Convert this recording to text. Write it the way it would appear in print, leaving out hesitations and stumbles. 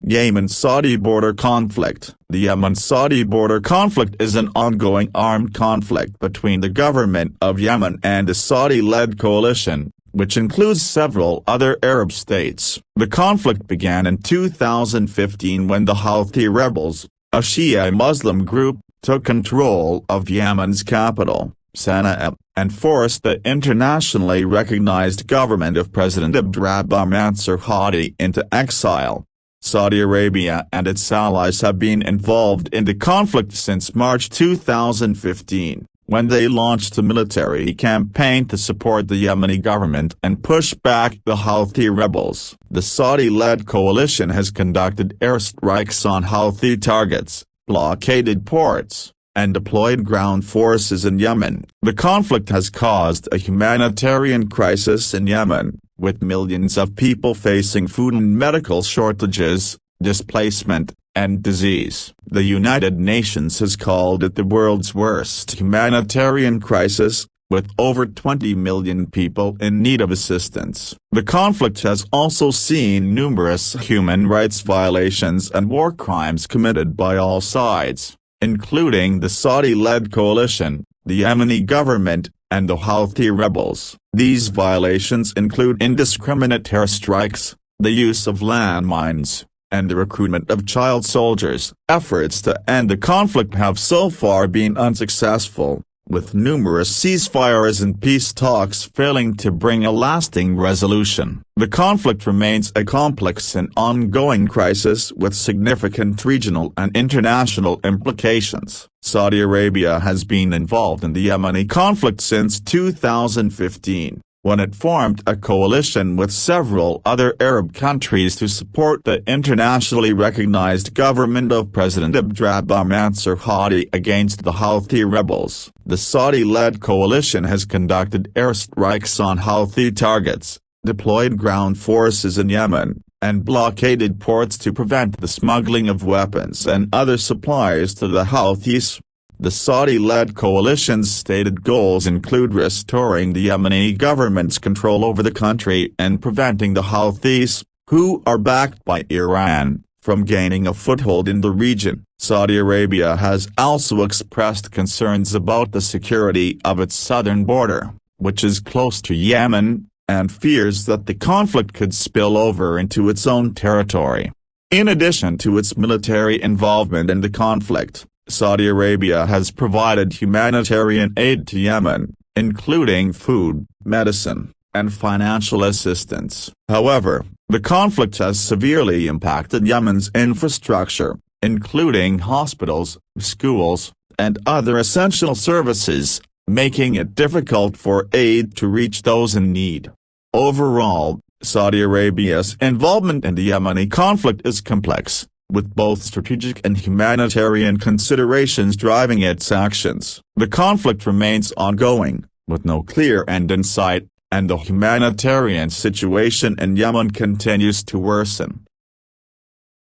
Yemen-Saudi border conflict. The Yemen-Saudi border conflict is an ongoing armed conflict between the government of Yemen and a Saudi-led coalition, which includes several other Arab states. The conflict began in 2015 when the Houthi rebels, a Shia Muslim group, took control of Yemen's capital, Sana'a, and forced the internationally recognized government of President Abdurrahman Hadi into exile. Saudi Arabia and its allies have been involved in the conflict since March 2015, when they launched a military campaign to support the Yemeni government and push back the Houthi rebels. The Saudi-led coalition has conducted airstrikes on Houthi targets, blockaded ports, and deployed ground forces in Yemen. The conflict has caused a humanitarian crisis in Yemen, with millions of people facing food and medical shortages, displacement, and disease. The United Nations has called it the world's worst humanitarian crisis, with over 20 million people in need of assistance. The conflict has also seen numerous human rights violations and war crimes committed by all sides, including the Saudi-led coalition, the Yemeni government, and the Houthi rebels. These violations include indiscriminate airstrikes, the use of landmines, and the recruitment of child soldiers. Efforts to end the conflict have so far been unsuccessful, with numerous ceasefires and peace talks failing to bring a lasting resolution. The conflict remains a complex and ongoing crisis with significant regional and international implications. Saudi Arabia has been involved in the Yemeni conflict since 2015, when it formed a coalition with several other Arab countries to support the internationally recognized government of President Abdurrahman Hadi against the Houthi rebels. The Saudi-led coalition has conducted airstrikes on Houthi targets, deployed ground forces in Yemen, and blockaded ports to prevent the smuggling of weapons and other supplies to the Houthis. The Saudi-led coalition's stated goals include restoring the Yemeni government's control over the country and preventing the Houthis, who are backed by Iran, from gaining a foothold in the region. Saudi Arabia has also expressed concerns about the security of its southern border, which is close to Yemen, and fears that the conflict could spill over into its own territory. In addition to its military involvement in the conflict, Saudi Arabia has provided humanitarian aid to Yemen, including food, medicine, and financial assistance. However, the conflict has severely impacted Yemen's infrastructure, including hospitals, schools, and other essential services, making it difficult for aid to reach those in need. Overall, Saudi Arabia's involvement in the Yemeni conflict is complex, with both strategic and humanitarian considerations driving its actions. The conflict remains ongoing, with no clear end in sight, and the humanitarian situation in Yemen continues to worsen.